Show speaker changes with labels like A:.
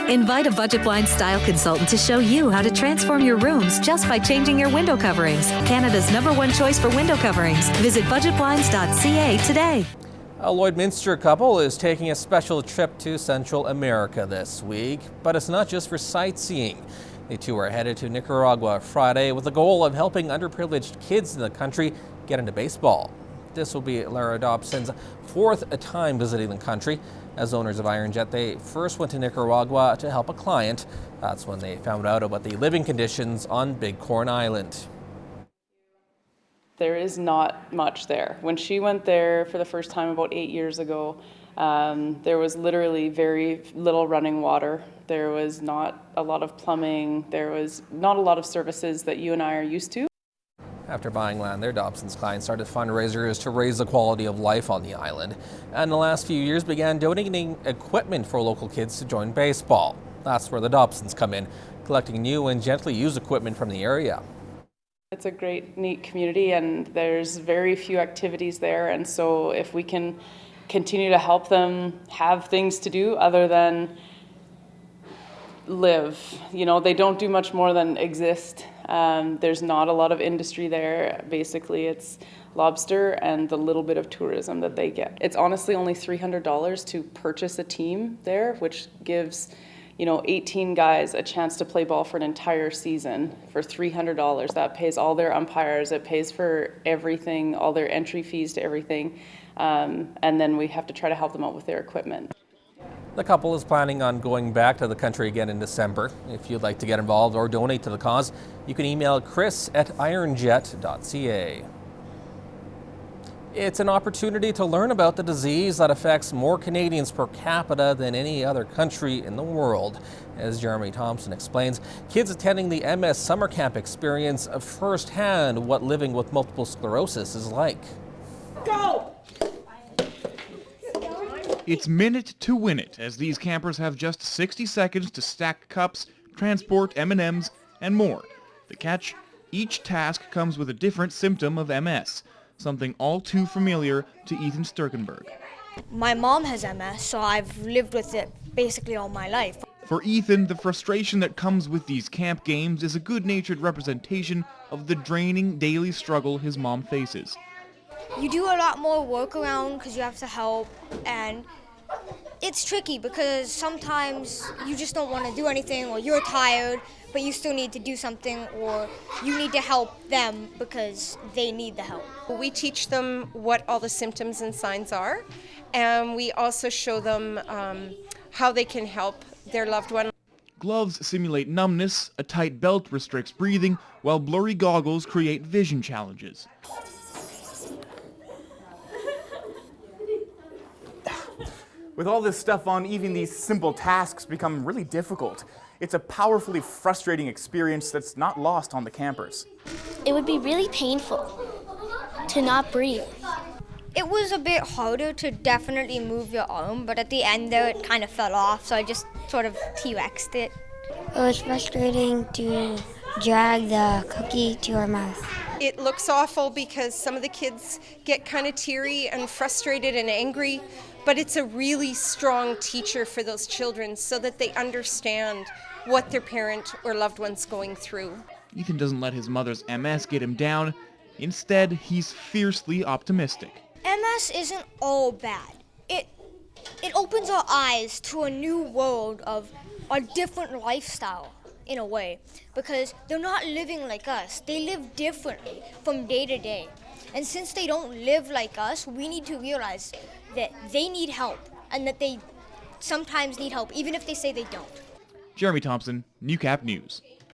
A: Invite a Budget Blinds style consultant to show you how to transform your rooms just by changing your window coverings. Canada's #1 choice for window coverings. Visit budgetblinds.ca today.
B: A Lloydminster couple is taking a special trip to Central America this week, but it's not just for sightseeing. The two are headed to Nicaragua Friday with the goal of helping underprivileged kids in the country get into baseball. This will be Lara Dobson's 4th time visiting the country. As owners of Iron Jet, they first went to Nicaragua to help a client. That's when they found out about the living conditions on Bighorn Island.
C: There is not much there. When she went there for the first time about 8 years ago, there was literally very little running water. There was not a lot of plumbing. There was not a lot of services that you and I are used to.
B: After buying land there, Dobson's clients started fundraisers to raise the quality of life on the island, and in the last few years began donating equipment for local kids to join baseball. That's where the Dobsons come in, collecting new and gently used equipment from the area.
C: It's a great, neat community, and there's very few activities there, and so if we can continue to help them have things to do other than live. You know, they don't do much more than exist. There's not a lot of industry there. Basically, it's lobster and the little bit of tourism that they get. It's honestly only $300 to purchase a team there, which gives 18 guys a chance to play ball for an entire season for $300. That pays all their umpires, it pays for everything, all their entry fees to everything, and then we have to try to help them out with their equipment.
B: The couple is planning on going back to the country again in December. If you'd like to get involved or donate to the cause, you can email chris@ironjet.ca. It's an opportunity to learn about the disease that affects more Canadians per capita than any other country in the world. As Jeremy Thompson explains, kids attending the MS summer camp experience firsthand what living with multiple sclerosis is like.
D: Go! It's minute to win it, as these campers have just 60 seconds to stack cups, transport M&Ms, and more. The catch? Each task comes with a different symptom of MS, something all too familiar to Ethan Sturkenberg.
E: My mom has MS, so I've lived with it basically all my life.
D: For Ethan, the frustration that comes with these camp games is a good-natured representation of the draining daily struggle his mom faces.
E: You do a lot more work around because you have to help, and it's tricky because sometimes you just don't want to do anything, or you're tired, but you still need to do something, or you need to help them because they need the help.
F: We teach them what all the symptoms and signs are, and we also show them how they can help their loved one.
D: Gloves simulate numbness, a tight belt restricts breathing, while blurry goggles create vision challenges.
G: With all this stuff on, even these simple tasks become really difficult. It's a powerfully frustrating experience that's not lost on the campers.
H: It would be really painful to not breathe.
E: It was a bit harder to definitely move your arm, but at the end there it kind of fell off, so I just sort of T-Rexed it.
H: It was frustrating to drag the cookie to our mouth.
F: It looks awful because some of the kids get kind of teary and frustrated and angry, but it's a really strong teacher for those children so that they understand what their parent or loved one's going through.
D: Ethan doesn't let his mother's MS get him down. Instead, he's fiercely optimistic.
E: MS isn't all bad. It opens our eyes to a new world of a different lifestyle, in a way, because they're not living like us. They live differently from day to day. And since they don't live like us, we need to realize that they need help, and that they sometimes need help, even if they say they don't.
D: Jeremy Thompson, Newcap News.